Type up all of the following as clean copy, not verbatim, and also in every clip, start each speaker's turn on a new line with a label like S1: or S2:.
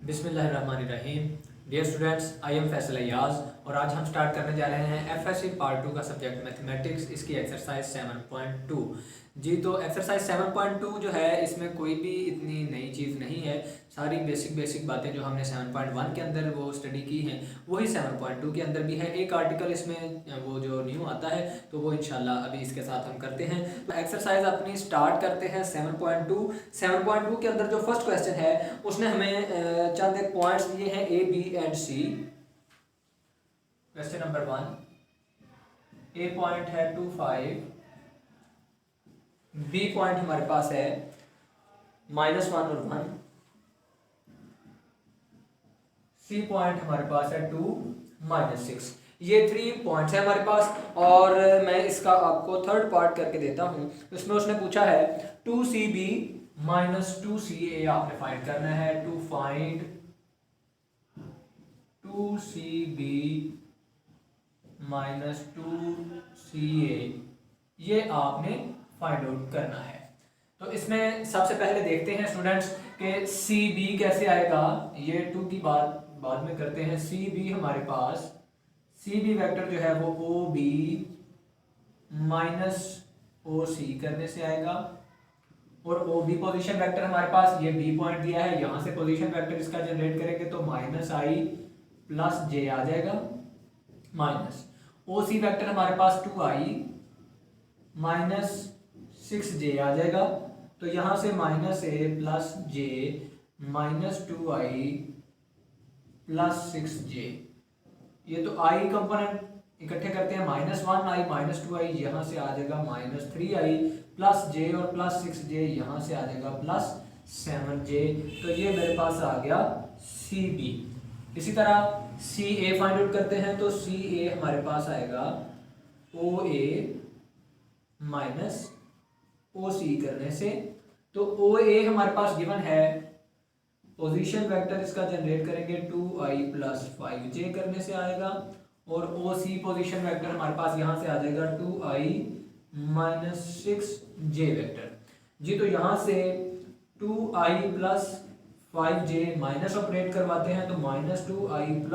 S1: बिस्मिल्लाहिर्रहमानिर्रहीम। Dear students, I am Faisal Ayyaz और आज हम स्टार्ट करने जा रहे हैं एफएससी पार्ट 2 का सब्जेक्ट मैथमेटिक्स, इसकी एक्सरसाइज 7.2। जी, तो एक्सरसाइज 7.2 जो है इसमें कोई भी इतनी नई चीज़ नहीं है। सारी बेसिक बातें जो हमने 7.1 के अंदर वो स्टडी की हैं वही 7.2 के अंदर भी है। एक आर्टिकल इसमें वो जो न्यू आता है तो वो इंशाल्लाह अभी इसके साथ हम करते हैं। तो एक्सरसाइज अपनी स्टार्ट करते हैं 7.2 के अंदर जो फर्स्ट क्वेश्चन है उसने हमें चंद एक पॉइंट्स दिए हैं A B and C. Question number 1, A point है 2 5, बी पॉइंट हमारे पास है -1 और 1, सी पॉइंट हमारे पास है 2 -6। ये 3 पॉइंट्स है हमारे पास और मैं इसका आपको थर्ड पार्ट करके देता हूं। इसमें उसने पूछा है 2CB -2CA आपने फाइंड करना है। टू फाइंड 2CB -2CA ये आपने फाइंड आउट करना है। तो इसमें सबसे पहले देखते हैं स्टूडेंट्स कि CB कैसे आएगा। ये 2 की बात बाद में करते हैं। CB हमारे पास CB वेक्टर जो है वो OB -OC करने से आएगा और OB पोजीशन वेक्टर हमारे पास ये B पॉइंट दिया है, यहां से पोजीशन वेक्टर इसका जनरेट करेंगे तो -I + J आ जाएगा। माइनस OC वेक्टर हमारे पास 2I -6J आ जाएगा। तो यहां से -A + J -2I + 6J। ये तो I कंपोनेंट इकट्ठे करते हैं, -1I -2I यहां से आ जाएगा -3I + J और +6J यहां से आ जाएगा +7J। तो ये मेरे पास आ गया CB। इसी तरह CA फाइंड आउट करते हैं तो CA हमारे पास आएगा OA -OC करने से। तो OA हमारे पास गिवन है, पोजीशन वेक्टर इसका जनरेट करेंगे 2I + 5J करने से आएगा और OC पोजीशन वेक्टर हमारे पास यहां से आ जाएगा 2I -6J वेक्टर। जी, तो यहां से 2I + 5J माइनस ऑपरेट करवाते हैं तो -2I +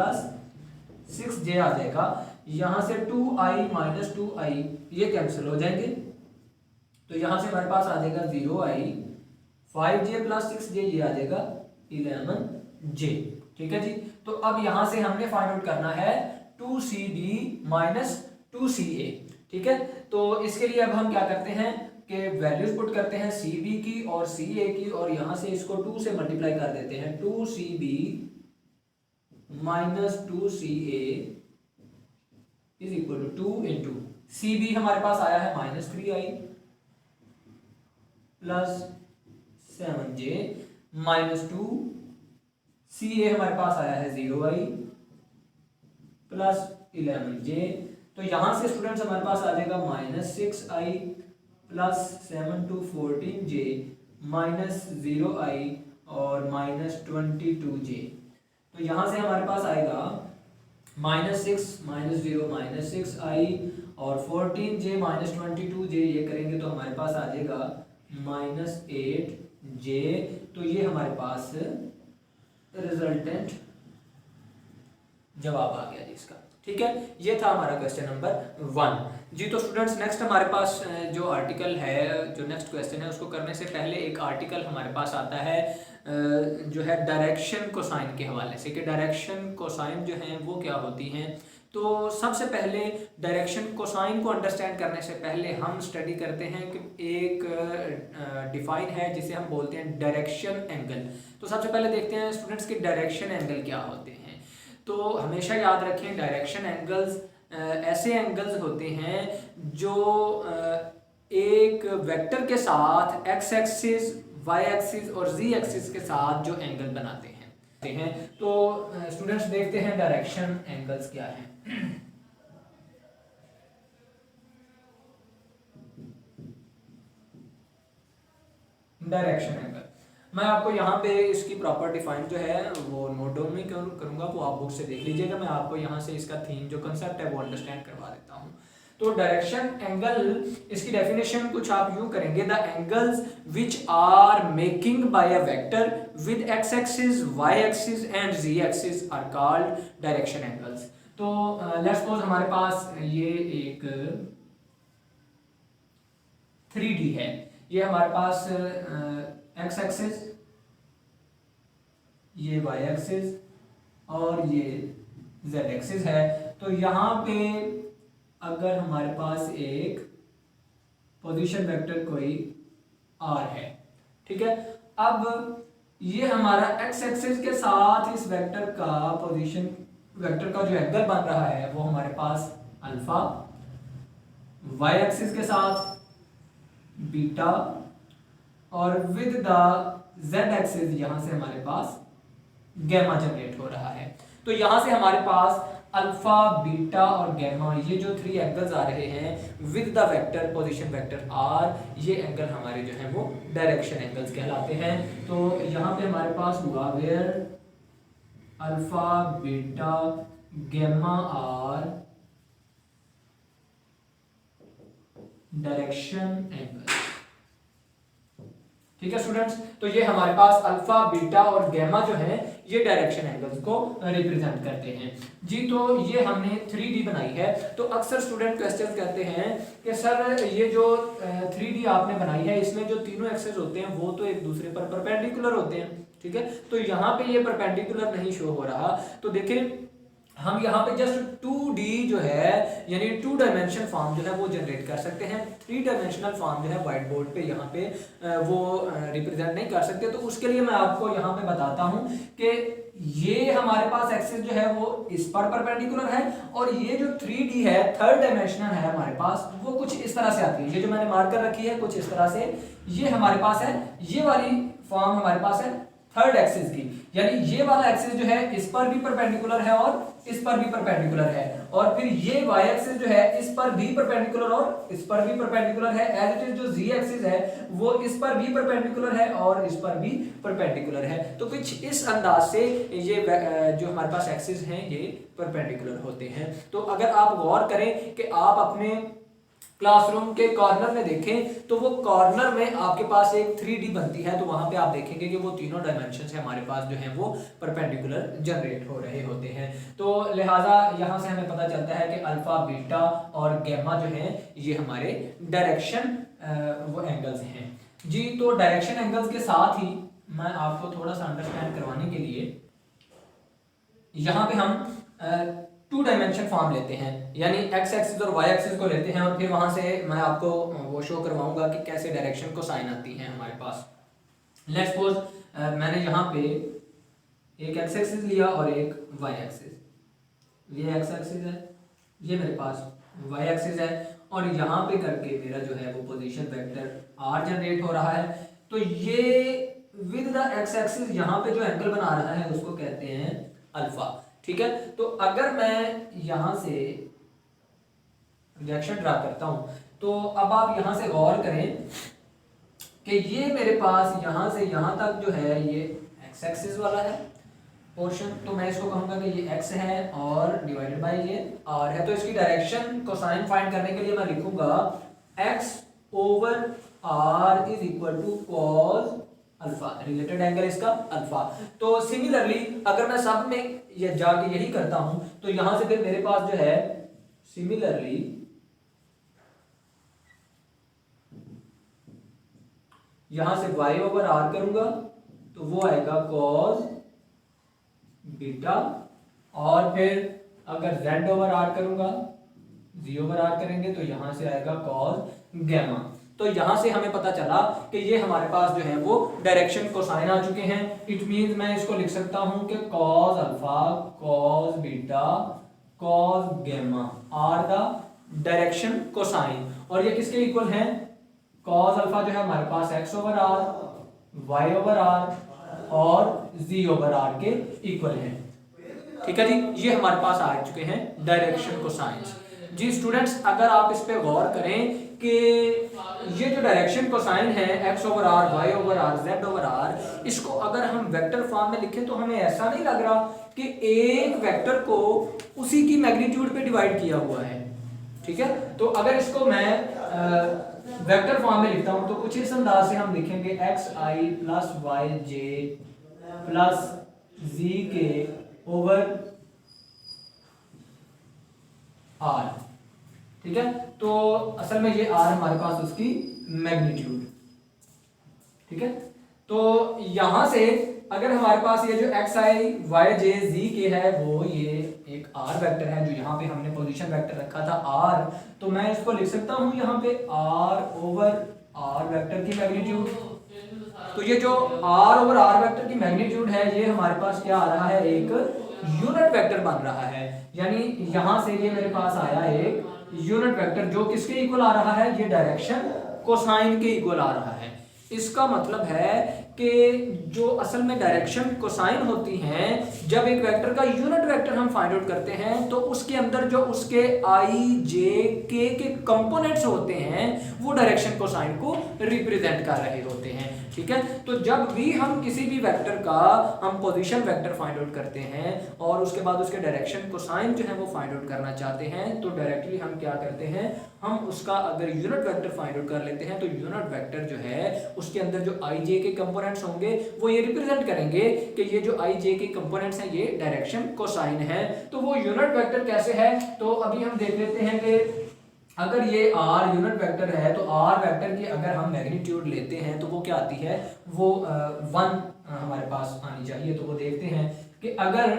S1: 6J आ जाएगा। यहां से 2I - 2I ये कैंसिल हो जाएंगे तो यहां से हमारे पास आ जाएगा 0I, 5J + 6J ये आ जाएगा 11J। ठीक है जी। तो अब यहां से हमने फाइंड आउट करना है 2CB -2CA। ठीक है, तो इसके लिए अब हम क्या करते हैं कि वैल्यूज पुट करते हैं CB की और CA की और यहां से इसको 2 से मल्टीप्लाई कर देते हैं। 2CB -2CA = 2 × CB हमारे पास आया है -3I + 7J -2 CA हमारे पास आया है 0I + 11J। तो यहां से स्टूडेंट्स हमारे पास आ जाएगा -6I + 7 to 14J -0I और -22J। तो यहां से हमारे पास आएगा -6 -0 -6I और 14J -22J ये करेंगे तो हमारे पास आ जाएगा -8J। तो ये हमारे पास रिजल्टेंट जवाब आ गया जी इसका। ठीक है, ये था हमारा क्वेश्चन नंबर 1। जी, तो स्टूडेंट्स नेक्स्ट हमारे पास जो आर्टिकल है, जो नेक्स्ट क्वेश्चन है उसको करने से पहले एक आर्टिकल हमारे पास आता है जो है डायरेक्शन कोसाइन के हवाले से, कि डायरेक्शन कोसाइन जो हैं वो क्या होती हैं। तो सबसे पहले डायरेक्शन कोसाइन को अंडरस्टैंड करने से पहले हम स्टडी करते हैं कि एक डिफाइन है जिसे हम बोलते हैं डायरेक्शन एंगल। तो सबसे पहले देखते हैं स्टूडेंट्स कि डायरेक्शन एंगल क्या होते हैं। तो हमेशा याद रखें डायरेक्शन एंगल्स ऐसे एंगल्स होते हैं जो एक वेक्टर के साथ x एक्सिस, y एक्सिस और z एक्सिस के साथ जो एंगल बनाते हैं। तो स्टूडेंट्स देखते हैं डायरेक्शन एंगल्स क्या हैं। डायरेक्शन एंगल मैं आपको यहाँ पे इसकी प्रॉपर डिफाइन जो है वो नोट डाउन नहीं करूँगा, वो आप बुक से देख लीजिएगा। मैं आपको यहाँ से इसका थीम जो कंसेप्ट है वो अंडरस्टैंड करवा देता हूँ। तो डायरेक्शन एंगल, इसकी डेफिनेशन कुछ आप यूँ करेंगे, the angles which are making by a vector with x axis, y axis and z axis are called direction angles. तो लेट्स सपोज हमारे पास ये एक 3D है, ये हमारे पास x एक्सिस, ये y एक्सिस और ये z एक्सिस है। तो यहाँ पे अगर हमारे पास एक पोजीशन वेक्टर कोई r है, ठीक है, अब ये हमारा x एक्सिस के साथ इस वेक्टर का पोजीशन वेक्टर का जो एंगल बन रहा है वो हमारे पास अल्फा, y एक्सिस के साथ बीटा और विद द z एक्सिस यहां से हमारे पास गैमा जनरेट हो रहा है। तो यहां से हमारे पास अल्फा, बीटा और गैमा, ये जो 3 एंगल्स आ रहे हैं with the vector position vector r, ये एंगल हमारे जो हैं वो डायरेक्शन एंगल्स कहलाते हैं। तो यहाँ पे हमारे पास हुआ where alpha, beta, gamma are direction angle. ठीक है स्टूडेंट्स, तो ये हमारे पास अल्फा, बीटा और गैमा जो है ये डायरेक्शन एंगल्स को रिप्रेजेंट करते हैं जी। तो ये हमने 3D बनाई है। तो अक्सर स्टूडेंट क्वेश्चन कहते हैं कि सर ये जो 3D आपने बनाई है इसमें जो तीनों एक्सेस होते हैं वो तो एक दूसरे पर परपेंडिकुलर होते हैं, ठीक है, तो यहाँ पे ये परपेंडिकुलर नहीं शो हो रहा। तो देखिए हम यहाँ पे जस्ट 2D जो है यानी 2 डायमेंशन फॉर्म जो है वो जनरेट कर सकते हैं। 3 डायमेंशनल फॉर्म जो है व्हाइट बोर्ड पे यहाँ पे वो रिप्रेजेंट नहीं कर सकते। तो उसके लिए मैं आपको यहाँ पे बताता हूँ कि ये हमारे पास एक्सिस जो है वो इस पर परपेंडिकुलर है और ये जो 3D है, 3rd डायमेंशनल है हमारे पास, वो कुछ इस तरह से आती है। ये जो मैंने मार्कर रखी है कुछ इस तरह से ये हमारे पास है, ये वाली फॉर्म हमारे पास है 3rd एक्सिस की, यानी ये वाला एक्सिस जो है इस पर भी परपेंडिकुलर है और इस पर भी परपेंडिकुलर है, और फिर ये y एक्सिस जो है इस पर भी परपेंडिकुलर और इस पर भी परपेंडिकुलर है। एज इट इज जो z एक्सिस है वो इस पर भी परपेंडिकुलर है और इस पर भी परपेंडिकुलर है। तो कुछ इस अंदाज से ये जो हमारे पास एक्सिस हैं ये परपेंडिकुलर होते हैं। तो अगर आप गौर करें कि आप अपने क्लासरूम के कॉर्नर में देखें तो वो कॉर्नर में आपके पास एक 3D बनती है, तो वहां पे आप देखेंगे कि वो तीनों डायमेंशंस हमारे पास जो हैं वो परपेंडिकुलर जनरेट हो रहे होते हैं। तो लिहाजा यहाँ से हमें पता चलता है कि अल्फा, बीटा और गैमा जो हैं ये हमारे डायरेक्शन वो एंगल्स हैं जी। तो डायरेक्शन एंगल्स के साथ ही मैं आपको थोड़ा सा अंडरस्टैंड करवाने के लिए यहाँ पे हम 2 डायमेंशन फॉर्म लेते हैं, यानी x एक्सिस और y एक्सिस को लेते हैं और फिर वहां से मैं आपको वो शो करवाऊंगा कि कैसे डायरेक्शन को साइन आती है हमारे पास। लेट्स सपोज मैंने यहाँ पे एक x एक्सिस लिया और एक y एक्सिस, ये x एक्सिस है, ये मेरे पास y एक्सिस है और यहाँ पे करके मेरा जो है वो पोजीशन वेक्टर r जनरेट हो रहा है। तो ये विद द x एक्सिस यहाँ पे जो एंगल बना रहा है उसको कहते हैं अल्फा, ठीक है। तो अगर मैं यहां से प्रोजेक्शन ड्रा करता हूं तो अब आप यहां से गौर करें कि ये मेरे पास यहां से यहां तक जो है ये x एक्सिस वाला है पोर्शन, तो मैं इसको कहूंगा कि ये x है और डिवाइडेड बाय ये r है। तो इसकी डायरेक्शन को साइन फाइंड करने के लिए मैं लिखूंगा x over r is equal to cos alpha, related angle इसका अल्फा। तो सिमिलरली अगर मैं सब में ये जाके यही करता हूं तो यहां से फिर मेरे पास जो है सिमिलरली यहां से y ओवर r करूंगा तो वो आएगा cos बीटा, और फिर अगर z ओवर r करूंगा, z ओवर r करेंगे तो यहां से आएगा cos गैमा। तो यहां से हमें पता चला कि ये हमारे पास जो है वो डायरेक्शन कोसाइन आ चुके हैं। इट मींस मैं इसको लिख सकता हूं कि cos alpha, cos beta, cos gamma are the direction cosine, और ये किसके इक्वल हैं? cos अल्फा जो है हमारे पास x over r, y over r और z ओवर r के इक्वल हैं, ठीक है जी। ये हमारे पास आ चुके हैं डायरेक्शन कोसाइंस जी। स्टूडेंट्स अगर आप इस पे गौर करें कि ये जो डायरेक्शन कोसाइन है x over r, y over r, z over r, इसको अगर हम वेक्टर फॉर्म में लिखें तो हमें ऐसा नहीं लग रहा कि एक वेक्टर को उसी की मैग्नीट्यूड पे डिवाइड किया हुआ है, ठीक है। तो अगर इसको मैं वेक्टर फॉर्म में लिखता हूं तो कुछ इस अंदाज से हम लिखेंगे xi प्लस yj प्लस जी के ओवर आर। ठीक है, तो असल में ये आर हमारे पास उसकी मैग्नीट्यूड। ठीक है, तो यहां से अगर हमारे पास ये जो एक्स आई वाई जे जी के है वो ये एक आर वेक्टर है, जो यहाँ पे हमने पोजीशन वेक्टर रखा था आर, तो मैं इसको लिख सकता हूँ यहाँ पे आर ओवर आर वेक्टर की मैग्नीट्यूड। तो ये जो आर ओवर आर वेक्टर की मैग्नीट्यूड है ये हमारे पास क्या आ रहा है, एक यूनिट वेक्टर बन रहा है। यानी यहां से ये मेरे पास आया एक यूनिट वेक्टर जो किसके इक्वल आ रहा है, ये डायरेक्शन कोसाइन के इक्वल आ रहा है। इसका मतलब है कि जो असल में डायरेक्शन कोसाइन होती हैं, जब एक वेक्टर का यूनिट वेक्टर हम फाइंड आउट करते हैं तो उसके अंदर जो उसके आई जे के कंपोनेंट्स होते हैं वो डायरेक्शन कोसाइन को रिप्रेजेंट कर रहे होते हैं। ठीक है, तो जब भी हम किसी भी वेक्टर का हम पोजीशन वेक्टर फाइंड आउट करते हैं और उसके बाद उसके डायरेक्शन कोसाइन जो है वो फाइंड आउट करना चाहते हैं, तो डायरेक्टली हम क्या करते हैं, हम उसका अगर यूनिट वेक्टर फाइंड आउट कर लेते हैं तो यूनिट वेक्टर जो है उसके अंदर जो आई जे के कंपोनेंट्स होंगे वो ये रिप्रेजेंट करेंगे कि ये जो आई जे के कंपोनेंट्स हैं ये डायरेक्शन कोसाइन है। तो वो यूनिट वेक्टर कैसे है, तो अभी हम देख लेते हैं कि अगर ये आर यूनिट वेक्टर है तो आर वेक्टर की अगर हम मैग्नीट्यूड लेते हैं तो वो क्या आती है, वो 1 हमारे पास आनी चाहिए। तो वो देखते हैं कि अगर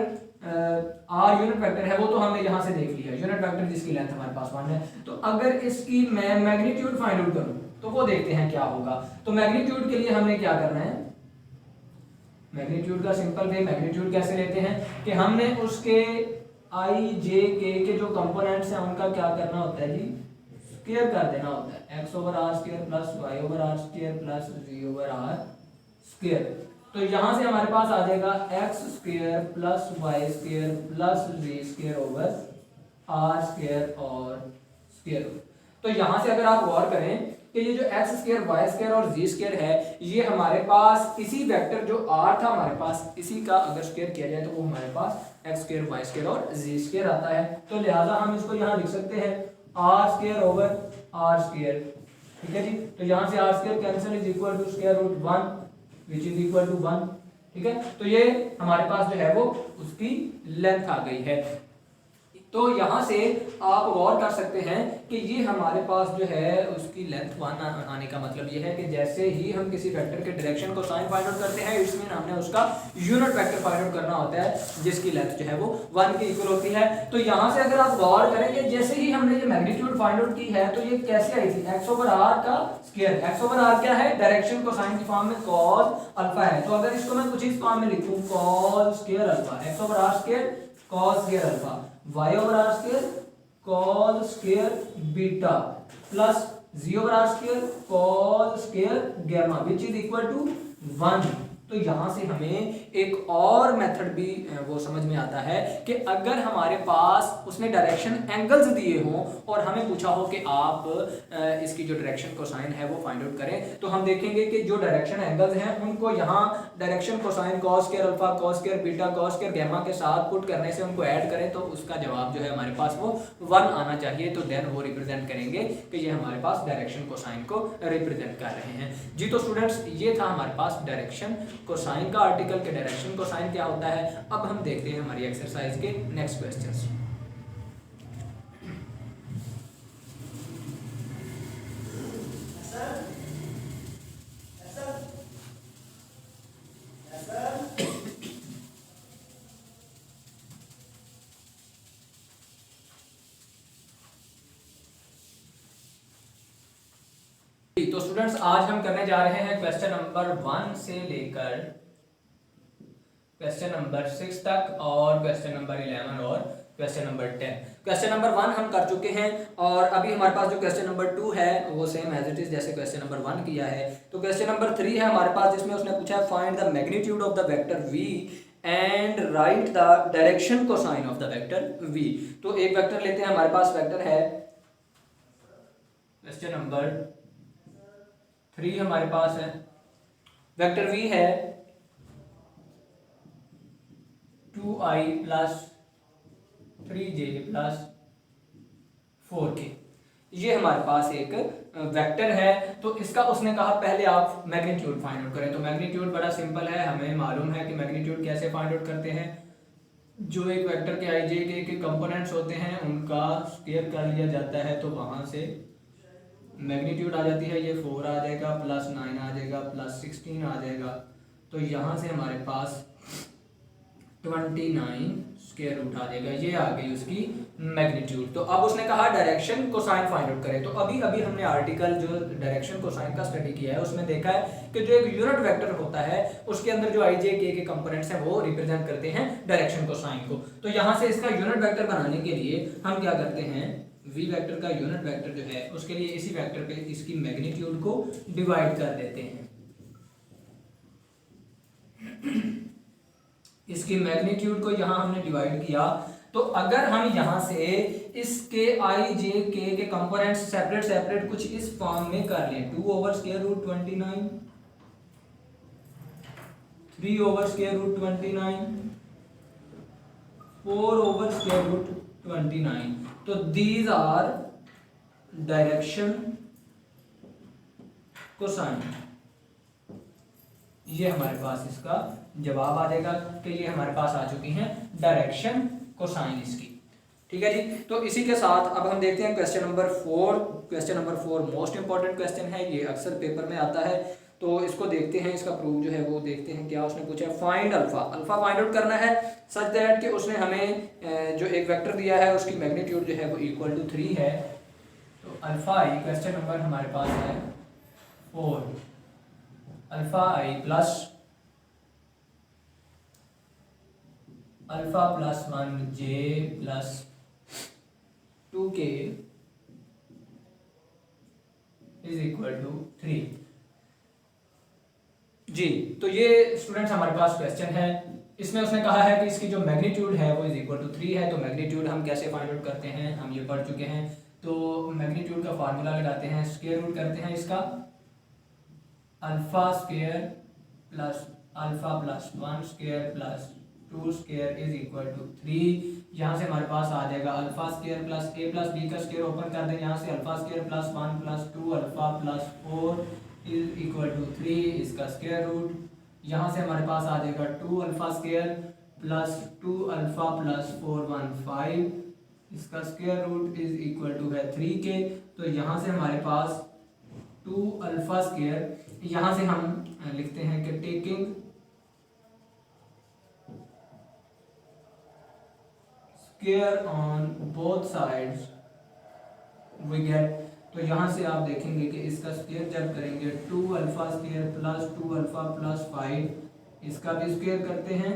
S1: आर यूनिट वेक्टर है, वो तो हमने यहाँ से देख लिया, यूनिट वेक्टर जिसकी लेंथ हमारे पास 1 है। तो अगर इसकी मैं मैग्नीट्यूड फाइंड आउट करूँ तो वो देखते हैं क्या होगा। तो मैग्नीट्यूड के लिए हमने क्या करना है, मैग्नीट्यूड का सिंपल वे, मैग्नीट्यूड कैसे लेते हैं कि हमने उसके आई जे के जो कंपोनेंट्स हैं उनका क्या करना होता है जी, स्क्वायर कर देना होता है, x over r square plus y over r square plus z over r square. तो यहां से हमारे पास आ जाएगा x square plus y square plus z square over r square और स्क्वायर। तो यहां से अगर आप गौर करें कि ये जो एक्स स्क्वायर वाई स्क्वायर और जी स्क्वायर है ये हमारे पास इसी वेक्टर जो आर था हमारे पास इसी का अगर स्क्वायर किया जाए तो वो हमारे पास एक्स स्क्वायर वाई स्क्वायर और जी स्क्वायर आता है। तो लिहाजा हम इसको यहाँ लिख सकते हैं r square over r square. ठीक है जी, तो यहाँ से r square cancel is equal to square root 1 which is equal to 1। ठीक है, तो ये हमारे पास जो है वो उसकी लेंथ आ गई है। तो यहां से आप गौर कर सकते हैं कि ये हमारे पास जो है उसकी लेंथ 1 आने का मतलब ये है कि जैसे ही हम किसी वेक्टर के डायरेक्शन को साइन फाइंड आउट करते हैं इसमें हमने उसका यूनिट वेक्टर फाइंड आउट करना होता है जिसकी लेंथ जो है वो 1 के इक्वल होती है। तो यहां से अगर आप गौर करें कि जैसे ही हमने ये मैग्नीट्यूड फाइंड आउट की है तो ये कैसे आई थी, एक्स ओवर आर का स्क्वायर। एक्स ओवर आर क्या है, डायरेक्शन को साइन की फॉर्म में कॉस अल्फा है। तो अगर इसको मैं कुछ इस फॉर्म में लिखूं cos square alpha, x over r square cos square alpha, y over r square cos square beta plus z over r square cos square gamma which is equal to 1। तो यहां से हमें एक और मेथड भी वो समझ में आता है कि अगर हमारे पास उसने डायरेक्शन एंगल्स दिए हों और हमें पूछा हो कि आप इसकी जो डायरेक्शन कोसाइन है वो फाइंड आउट करें, तो हम देखेंगे कि जो डायरेक्शन एंगल्स हैं उनको यहाँ direction cosine cos square alpha cos square beta cos square gamma के साथ पुट करने से उनको ऐड करें तो उसका जवाब जो है हमारे पास वो 1 आना चाहिए। तो देन वो रिप्रेजेंट करेंगे कि ये हमारे पास डायरेक्शन कोसाइन को रिप्रेजेंट कर रहे हैं जी। तो स्टूडेंट्स ये था हमारे पास डायरेक्शन कोसाइन का आर्टिकल के डायरेक्शन कोसाइन क्या होता है। अब हम देखते हैं हमारी एक्सरसाइज के नेक्स्ट क्वेश्चंस। तो स्टूडेंट्स आज हम करने जा रहे हैं क्वेश्चन नंबर 1 से लेकर क्वेश्चन नंबर 6 तक और क्वेश्चन नंबर 11 और क्वेश्चन नंबर 10। क्वेश्चन नंबर 1 हम कर चुके हैं और अभी हमारे पास जो क्वेश्चन नंबर 2 है वो सेम एज इट इज जैसे क्वेश्चन नंबर 1 किया है। तो क्वेश्चन नंबर 3 है हमारे पास जिसमें उसने पूछा है find the magnitude of the vector v and right the direction cosine of the vector v। तो एक वेक्टर लेते हैं, हमारे पास वेक्टर है क्वेश्चन नंबर 3 हमारे पास है, वेक्टर v है 2i plus 3j plus 4k। ये हमारे पास एक वेक्टर है। तो इसका उसने कहा पहले आप मैग्नीट्यूड फाइंड आउट करें। तो मैग्नीट्यूड बड़ा सिंपल है, हमें मालूम है कि मैग्नीट्यूड कैसे फाइंड आउट करते हैं। जो एक वेक्टर के आई जे के कंपोनेंट्स होते हैं उनका स्क्वायर कर लिया जाता है, तो वहां से मैग्नीट्यूड आ जाती है। ये 4 आ जाएगा, प्लस 9 आ जाएगा, प्लस 16 आ जाएगा। तो यहाँ से हमारे पास 29 स्क्वायर रूट आ जाएगा। ये आ गई उसकी मैग्नीट्यूड। तो अब उसने कहा डायरेक्शन कोसाइन फाइंड आउट करें। तो अभी अभी हमने आर्टिकल जो डायरेक्शन कोसाइन का स्टडी किया है उसमें देखा है कि जो एक यूनिट वेक्टर होता है उसके अंदर जो आई जे के कंपोनेंट्स हैं वो रिप्रेजेंट करते हैं डायरेक्शन कोसाइन को। तो यहाँ से इसका यूनिट वेक्टर बनाने के लिए हम क्या करते हैं, वी वेक्टर का यूनिट वेक्टर जो है उसके लिए इसी वेक्टर पे इसकी मैग्नीट्यूड को डिवाइड कर देते हैं। इसकी मैग्नीट्यूड को यहाँ हमने डिवाइड किया। तो अगर हम यहाँ से इसके आई जे के कंपोनेंट्स सेपरेट सेपरेट कुछ इस फॉर्म में कर लें, 2 over square root 29, 3 over square root 29, 4 over square root 29, तो दीज आर डायरेक्शन कोसाइन। ये हमारे पास इसका जवाब आ जाएगा कि ये हमारे पास आ चुकी हैं डायरेक्शन कोसाइन इसकी। ठीक है जी। तो इसी के साथ अब हम देखते हैं question number 4। Question number 4 most important question है, ये अक्सर पेपर में आता है। तो इसको देखते हैं, इसका प्रूफ जो है वो देखते हैं। क्या उसने पूछा है, find alpha. Alpha find out करना है सच दैट कि उसने हमें जो एक वेक्टर दिया है उसकी मैग्नीट्यूड जो है वो इक्वल टू 3 है। तो अल्फा आई, क्वेश्चन नंबर हमारे पास है 4, alpha i plus alpha plus 1 j plus 2k is equal to 3 जी। तो ये स्टूडेंट्स हमारे पास क्वेश्चन है। इसमें उसने कहा है कि इसकी जो मैग्नीट्यूड है वो इज इक्वल टू 3 है। तो मैग्नीट्यूड हम कैसे फाइंड आउट करते हैं, हम ये पढ़ चुके हैं। तो मैग्नीट्यूड का फार्मूला लगाते हैं, स्क्वायर रूट करते हैं इसका, alpha square plus alpha plus 1 square plus 2 square is equal to 3। यहाँ से हमारे पास आ जाएगा alpha square plus a plus b का स्क्वायर ओपन कर दें, यहाँ से alpha square plus 1 plus 2 alpha plus 4 is equal to 3, इसका स्क्वायर रूट। यहाँ से हमारे पास आ जाएगा 2 alpha square plus 2 alpha plus 415, इसका square root is equal to है 3 के। तो यहाँ से हमारे पास 2 अल्फा स्क्वायर, यहाँ से हम लिखते हैं कि taking square on both sides we get. तो यहाँ से आप देखेंगे कि इसका स्क्वायर जब करेंगे 2 alpha square plus 2 alpha plus 5, इसका भी स्क्वायर करते हैं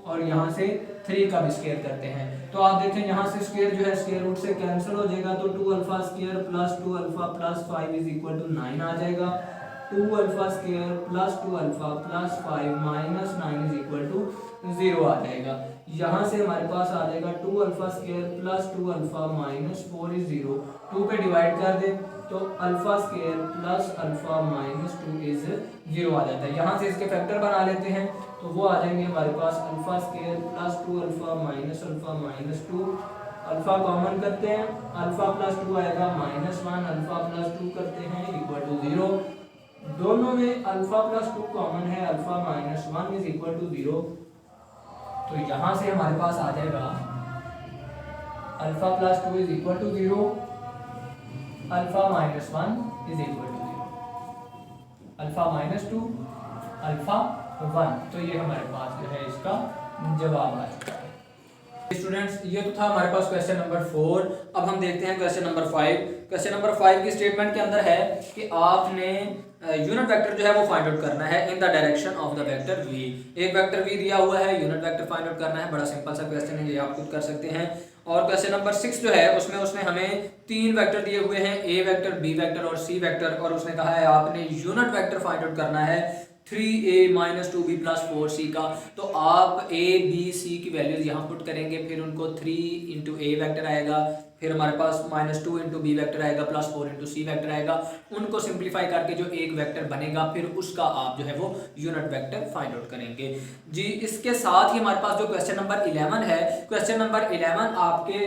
S1: और यहाँ से 3 का भी स्क्वायर करते हैं। तो आप देखें यहाँ से स्क्वायर जो है स्क्वायर रूट से कैंसिल हो जाएगा। तो 2 alpha square plus 2 alpha plus 5 is equal to 9 आ जाएगा। 2 alpha square plus 2 alpha plus 5 minus 9 is equal to 0 आ जाएगा। यहाँ से हमारे पास आ जाएगा 2 alpha square plus 2 alpha minus 4 is 0। 2 पे डिवाइड कर दें तो alpha square plus alpha minus 2 is 0 आ जाता है। यहाँ से इसके फैक्टर बना लेते हैं तो वो आ जाएंगे हमारे पास alpha square plus 2 alpha minus 2, alpha common करते हैं, अल्फा प्लस 2 आएगा -1, अल्फा प्लस 2 करते हैं इक्वल टू 0। दोनों में अल्फा प्लस 2 कॉमन है, अल्फा -1 इज इक्वल टू 0। तो यहाँ से हमारे पास आ जाएगा alpha plus 2 is equal to 0, alpha -1 is equal to 0, alpha -2 alpha 1। तो ये हमारे पास जो है इसका जवाब आ चुका है। स्टूडेंट्स ये तो था हमारे पास क्वेश्चन नंबर 4। अब हम देखते हैं क्वेश्चन नंबर 5। क्वेश्चन नंबर 5 की स्टेटमेंट के अंदर है कि आपने यूनिट वेक्टर जो है वो फाइंड आउट करना है in the direction of the vector v। एक वेक्टर v दिया हुआ है, यूनिट वेक्टर फाइंड आउट करना है। बड़ा सिंपल सा क्वेश्चन है, ये आप खुद कर सकते हैं। और क्वेश्चन नंबर 6 जो है उसमें उसने हमें 3 वेक्टर दिए हुए हैं, a वेक्टर, b वेक्टर और c वेक्टर। और उसने कहा है आपने यूनिट वेक्टर फाइंड आउट करना है 3a - 2b + 4c का। तो आप a b c की वैल्यूज यहाँ पुट करेंगे, फिर उनको 3 × a वेक्टर आएगा, फिर हमारे पास -2 इंटू बी वैक्टर आएगा प्लस 4 इंटू सी वैक्टर आएगा। उनको सिंप्लीफाई करके जो एक वेक्टर बनेगा फिर उसका आप जो है वो यूनिट वेक्टर फाइंड आउट करेंगे जी। इसके साथ ही हमारे पास जो क्वेश्चन नंबर 11 है, क्वेश्चन नंबर 11 आपके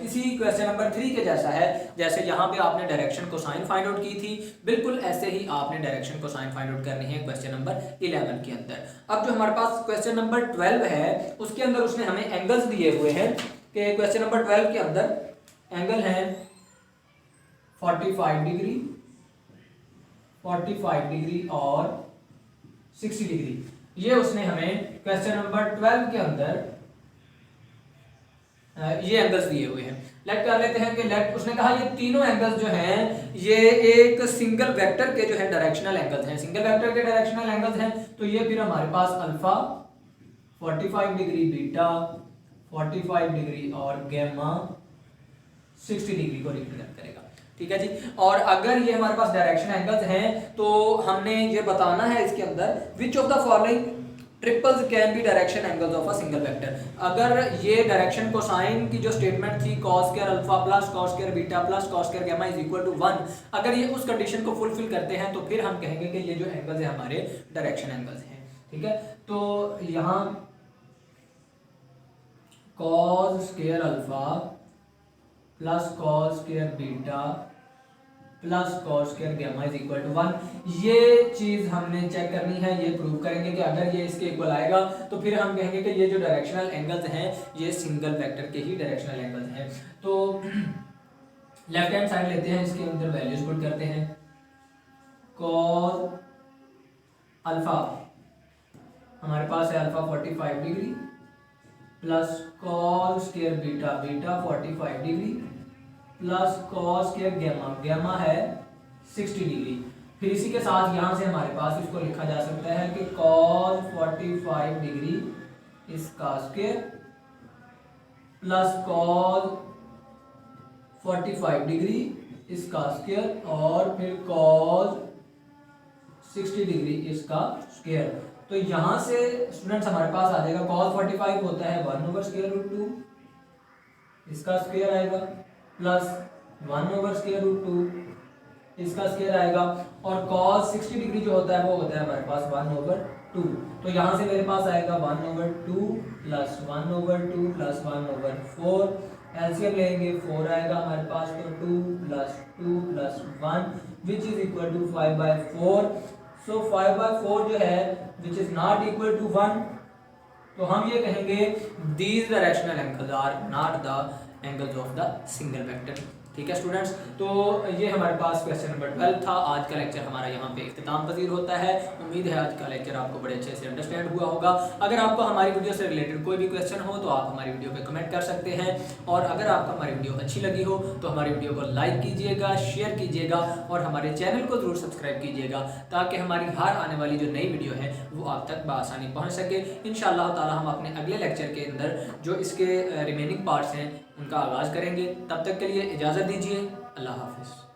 S1: इसी क्वेश्चन नंबर 3 के जैसा है। जैसे यहाँ पे आपने डायरेक्शन कोसाइन फाइंड आउट की थी, बिल्कुल ऐसे ही आपने डायरेक्शन कोसाइन फाइंड आउट करनी है क्वेश्चन नंबर 11 के अंदर। अब जो हमारे पास क्वेश्चन नंबर 12 है उसके अंदर उसने हमें एंगल्स दिए हुए हैं कि क्वेश्चन नंबर 12 के अंदर एंगल है 45 डिग्री, 45 डिग्री और 60 डिग्री। ये उसने हमें क्वेश्चन नंबर 12 के अंदर ये एंगल्स दिए हुए हैं। लेट कर लेते हैं कि लेट उसने कहा ये तीनों एंगल्स जो हैं ये एक सिंगल वेक्टर के जो है डायरेक्शनल एंगल्स हैं, सिंगल वेक्टर के डायरेक्शनल एंगल्स हैं। तो ये फिर हमारे पास अल्फा 45 डिग्री, बीटा 45 डिग्री और गैमा 60 डिग्री को रिप्रेजेंट करेगा। ठीक है जी। और अगर ये हमारे पास डायरेक्शन एंगल्स हैं तो हमने ये बताना है इसके अंदर which of the following triples can be direction angles of a single vector. अगर ये डायरेक्शन कोसाइन की जो स्टेटमेंट थी cos square alpha plus cos square beta plus cos square gamma is equal to 1, अगर ये उस कंडीशन को fulfil करते हैं तो फिर हम कहेंगे कि ये जो एंगल्स है हमारे डायरेक्शन एंगल्स हैं। ठीक है, तो यहाँ cos square alpha plus cos square beta plus cos square gamma is equal to 1, ये चीज हमने चेक करनी है, ये प्रूव करेंगे कि अगर ये इसके इक्वल आएगा तो फिर हम कहेंगे कि ये जो डायरेक्शनल एंगल्स हैं ये सिंगल वेक्टर के ही डायरेक्शनल एंगल्स हैं। तो लेफ्ट हैंड साइड लेते हैं, इसके अंदर वैल्यूज पुट करते हैं। cos अल्फा हमारे पास है alpha 45 degree plus cos square beta beta 45 degree plus cos square gamma gamma है 60 डिग्री। फिर इसी के साथ यहाँ से हमारे पास इसको लिखा जा सकता है कि cos 45 डिग्री इसका स्क्वायर प्लस cos 45 डिग्री इसका स्क्वायर और फिर cos 60 डिग्री इसका स्क्वायर। तो यहाँ से स्टूडेंट्स हमारे पास आ जाएगा cos 45 होता है 1/√2, इसका स्क्वायर आएगा प्लस 1/√2 इसका स्क्वायर आएगा और cos 60 डिग्री जो होता है वो होता है हमारे पास 1/2। तो यहाँ से मेरे पास आएगा 1/2 प्लस 1/2 प्लस 1/4, एलसीएम लेंगे 4 आएगा हमारे पास, तो 2 plus 1 which is equal to 5/4। So 5/4 जो है which is not equal to 1, तो हम ये कहेंगे these directional angles are not the angles of the single vector. ठीक है स्टूडेंट्स, तो ये हमारे पास क्वेश्चन नंबर 12 था। आज का लेक्चर हमारा यहाँ पे इख्तिताम पजीर होता है। उम्मीद है आज का लेक्चर आपको बड़े अच्छे से अंडरस्टैंड हुआ होगा। अगर आपको हमारी वीडियो से रिलेटेड कोई भी क्वेश्चन हो तो आप हमारी वीडियो पे कमेंट कर सकते हैं, और अगर आपको हमारी वीडियो अच्छी लगी हो तो हमारी वीडियो को लाइक कीजिएगा, शेयर कीजिएगा और हमारे चैनल को ज़रूर सब्सक्राइब कीजिएगा ताकि हमारी हर आने वाली जो नई वीडियो है वो आप तक बआसानी पहुँच सके। इंशाअल्लाह ताला हम अपने अगले लेक्चर के अंदर जो इसके रिमेनिंग पार्ट्स हैं उनका आगाज़ करेंगे। तब तक के लिए इजाज़त दीजिए। अल्लाह हाफिज़।